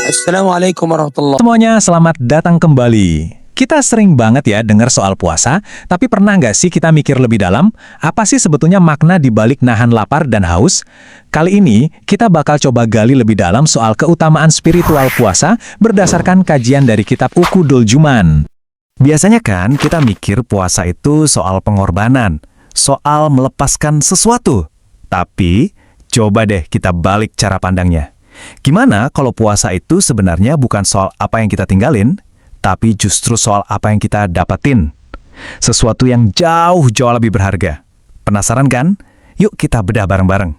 Assalamualaikum warahmatullahi. Semuanya selamat datang kembali. Kita sering banget ya dengar soal puasa, tapi pernah nggak sih kita mikir lebih dalam, apa sih sebetulnya makna di balik nahan lapar dan haus? Kali ini, kita bakal coba gali lebih dalam soal keutamaan spiritual puasa berdasarkan kajian dari kitab Uqudul Juman. Biasanya kan kita mikir puasa itu soal pengorbanan, soal melepaskan sesuatu. Tapi, coba deh kita balik cara pandangnya. Gimana kalau puasa itu sebenarnya bukan soal apa yang kita tinggalin, tapi justru soal apa yang kita dapatin? Sesuatu yang jauh lebih berharga. Penasaran kan? Yuk kita bedah bareng-bareng.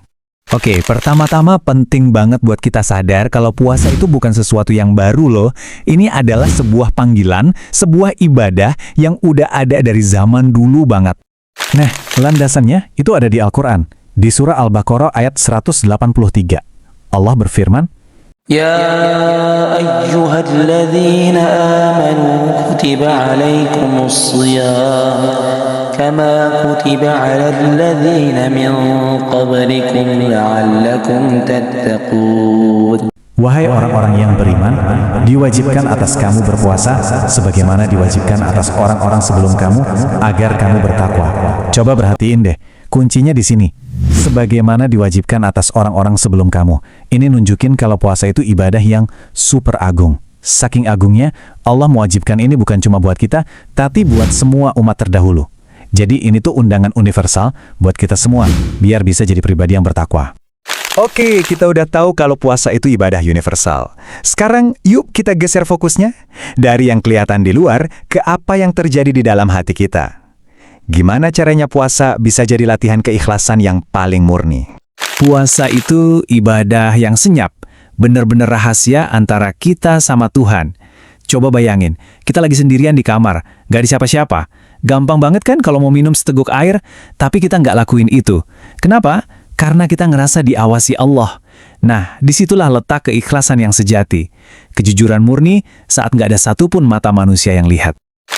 Oke, pertama-tama penting banget buat kita sadar kalau puasa itu bukan sesuatu yang baru loh. Ini adalah sebuah panggilan, sebuah ibadah yang udah ada dari zaman dulu banget. Nah, landasannya itu ada di Al-Quran. Di surah Al-Baqarah ayat 183, Allah berfirman, Ya ayyuhalladzina amanu kutiba alaikumus shiyam kama kutiba alal ladzina min qablikum la'allakum tattaqun. wahai orang-orang yang beriman, diwajibkan atas kamu berpuasa sebagaimana diwajibkan atas orang-orang sebelum kamu agar kamu bertakwa. Coba perhatiin deh, kuncinya di sini. Sebagaimana diwajibkan atas orang-orang sebelum kamu. Ini nunjukin kalau puasa itu ibadah yang super agung. Saking agungnya, Allah mewajibkan ini bukan cuma buat kita, tapi buat semua umat terdahulu. Jadi ini tuh undangan universal buat kita semua, biar bisa jadi pribadi yang bertakwa. Oke, kita udah tahu kalau puasa itu ibadah universal. Sekarang yuk kita geser fokusnya dari yang kelihatan di luar ke apa yang terjadi di dalam hati kita. Gimana caranya puasa bisa jadi latihan keikhlasan yang paling murni? Puasa itu ibadah yang senyap, bener-bener rahasia antara kita sama Tuhan. Coba bayangin, kita lagi sendirian di kamar, gak ada siapa-siapa. Gampang banget kan kalau mau minum seteguk air, tapi kita nggak lakuin itu. Kenapa? Karena kita ngerasa diawasi Allah. Nah, disitulah letak keikhlasan yang sejati. Kejujuran murni saat nggak ada satupun mata manusia yang lihat.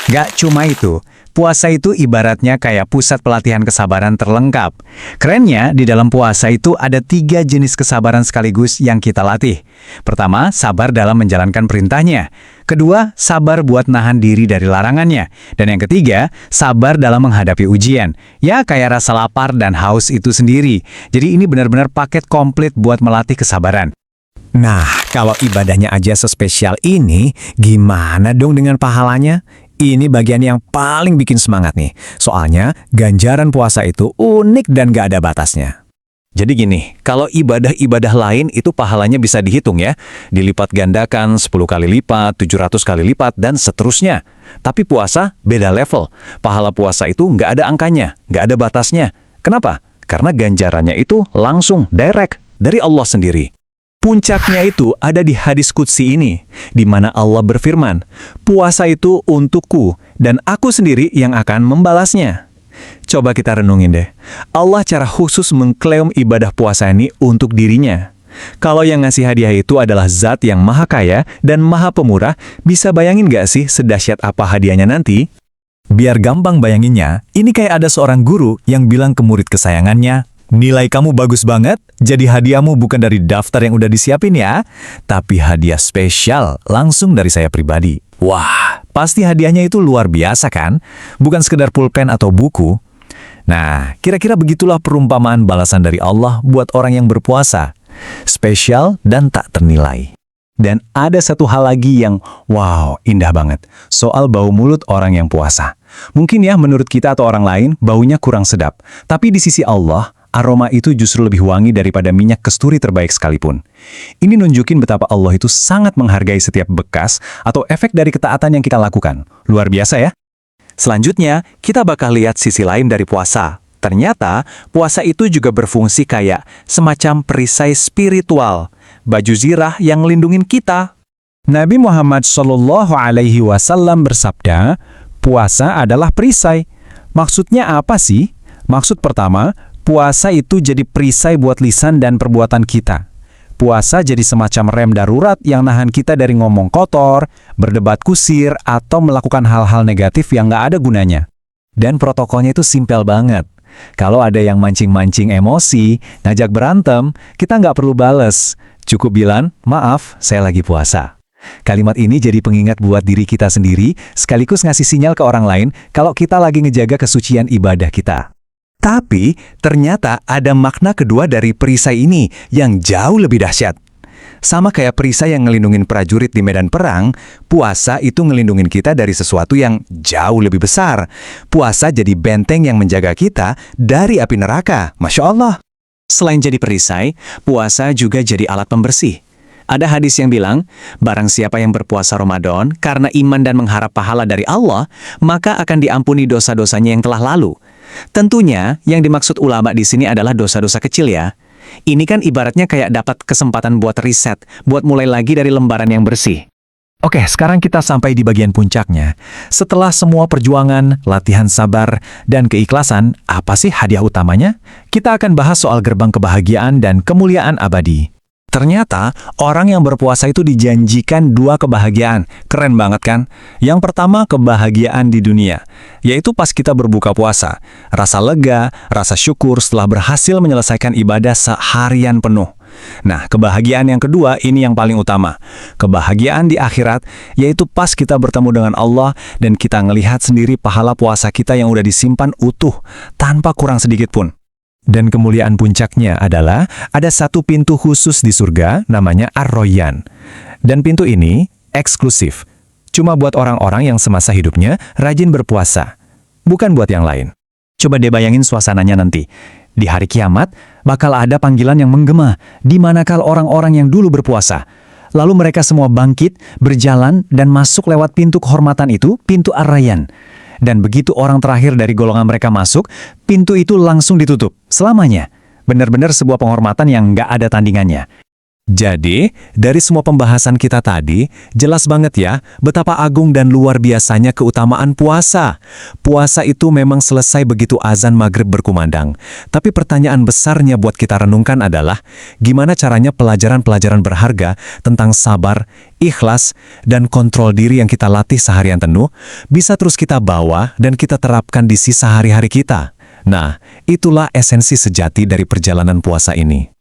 Gak cuma itu, puasa itu ibaratnya kayak pusat pelatihan kesabaran terlengkap. Kerennya, di dalam puasa itu ada 3 jenis kesabaran sekaligus yang kita latih. Pertama, sabar dalam menjalankan perintahnya. Kedua, sabar buat nahan diri dari larangannya. Dan yang ketiga, sabar dalam menghadapi ujian. Ya, kayak rasa lapar dan haus itu sendiri. Jadi ini benar-benar paket komplit buat melatih kesabaran. Nah, kalau ibadahnya aja sespesial ini, gimana dong dengan pahalanya? Ini bagian yang paling bikin semangat nih. Soalnya, ganjaran puasa itu unik dan gak ada batasnya. Jadi gini, kalau ibadah-ibadah lain itu pahalanya bisa dihitung ya. Dilipat gandakan 10 kali lipat, 700 kali lipat, dan seterusnya. Tapi puasa beda level. Pahala puasa itu gak ada angkanya, gak ada batasnya. Kenapa? Karena ganjarannya itu langsung, direct, dari Allah sendiri. Puncaknya itu ada di hadis qudsi ini, di mana Allah berfirman, puasa itu untukku, dan aku sendiri yang akan membalasnya. Coba kita renungin deh, Allah cara khusus mengklaim ibadah puasa ini untuk dirinya. Kalau yang ngasih hadiah itu adalah zat yang maha kaya dan maha pemurah, bisa bayangin gak sih sedahsyat apa hadiahnya nanti? Biar gampang bayanginnya, ini kayak ada seorang guru yang bilang ke murid kesayangannya, nilai kamu bagus banget, jadi hadiahmu bukan dari daftar yang udah disiapin ya, tapi hadiah spesial langsung dari saya pribadi. Wah, pasti hadiahnya itu luar biasa kan? Bukan sekedar pulpen atau buku. Nah, kira-kira begitulah perumpamaan balasan dari Allah buat orang yang berpuasa. Spesial dan tak ternilai. Dan ada satu hal lagi yang, wow, indah banget. Soal bau mulut orang yang puasa. Mungkin ya menurut kita atau orang lain, baunya kurang sedap. Tapi di sisi Allah, aroma itu justru lebih wangi daripada minyak kasturi terbaik sekalipun. Ini nunjukin betapa Allah itu sangat menghargai setiap bekas atau efek dari ketaatan yang kita lakukan. Luar biasa ya? Selanjutnya, kita bakal lihat sisi lain dari puasa. Ternyata, puasa itu juga berfungsi kayak semacam perisai spiritual. Baju zirah yang lindungin kita. Nabi Muhammad SAW bersabda, puasa adalah perisai. Maksudnya apa sih? Maksud pertama, puasa itu jadi perisai buat lisan dan perbuatan kita. Puasa jadi semacam rem darurat yang nahan kita dari ngomong kotor, berdebat kusir, atau melakukan hal-hal negatif yang nggak ada gunanya. Dan protokolnya itu simpel banget. Kalau ada yang mancing-mancing emosi, ngajak berantem, kita nggak perlu bales. Cukup bilang, maaf, saya lagi puasa. Kalimat ini jadi pengingat buat diri kita sendiri, sekaligus ngasih sinyal ke orang lain kalau kita lagi ngejaga kesucian ibadah kita. Tapi, ternyata ada makna kedua dari perisai ini yang jauh lebih dahsyat. Sama kayak perisai yang ngelindungin prajurit di medan perang, puasa itu ngelindungin kita dari sesuatu yang jauh lebih besar. Puasa jadi benteng yang menjaga kita dari api neraka. Masya Allah. Selain jadi perisai, puasa juga jadi alat pembersih. Ada hadis yang bilang, barang siapa yang berpuasa Ramadan karena iman dan mengharap pahala dari Allah, maka akan diampuni dosa-dosanya yang telah lalu. Tentunya, yang dimaksud ulama di sini adalah dosa-dosa kecil ya. Ini kan ibaratnya kayak dapat kesempatan buat riset, buat mulai lagi dari lembaran yang bersih. Oke, sekarang kita sampai di bagian puncaknya. Setelah semua perjuangan, latihan sabar, dan keikhlasan, apa sih hadiah utamanya? Kita akan bahas soal gerbang kebahagiaan dan kemuliaan abadi. Ternyata, orang yang berpuasa itu dijanjikan 2 kebahagiaan. Keren banget kan? Yang pertama, kebahagiaan di dunia, yaitu pas kita berbuka puasa. Rasa lega, rasa syukur setelah berhasil menyelesaikan ibadah seharian penuh. Nah, kebahagiaan yang kedua ini yang paling utama. Kebahagiaan di akhirat, yaitu pas kita bertemu dengan Allah dan kita ngelihat sendiri pahala puasa kita yang udah disimpan utuh, tanpa kurang sedikit pun. Dan kemuliaan puncaknya adalah ada satu pintu khusus di surga namanya Ar-Royyan. Dan pintu ini eksklusif. Cuma buat orang-orang yang semasa hidupnya rajin berpuasa. Bukan buat yang lain. Coba deh bayangin suasananya nanti. Di hari kiamat bakal ada panggilan yang menggema. Di manakah orang-orang yang dulu berpuasa? Lalu mereka semua bangkit, berjalan, dan masuk lewat pintu kehormatan itu, pintu Ar-Royyan. Dan begitu orang terakhir dari golongan mereka masuk, pintu itu langsung ditutup, selamanya. Benar-benar sebuah penghormatan yang nggak ada tandingannya. Jadi, dari semua pembahasan kita tadi, jelas banget ya, betapa agung dan luar biasanya keutamaan puasa. Puasa itu memang selesai begitu azan maghrib berkumandang. Tapi pertanyaan besarnya buat kita renungkan adalah, gimana caranya pelajaran-pelajaran berharga tentang sabar, ikhlas, dan kontrol diri yang kita latih seharian penuh, bisa terus kita bawa dan kita terapkan di sisa hari-hari kita. Nah, itulah esensi sejati dari perjalanan puasa ini.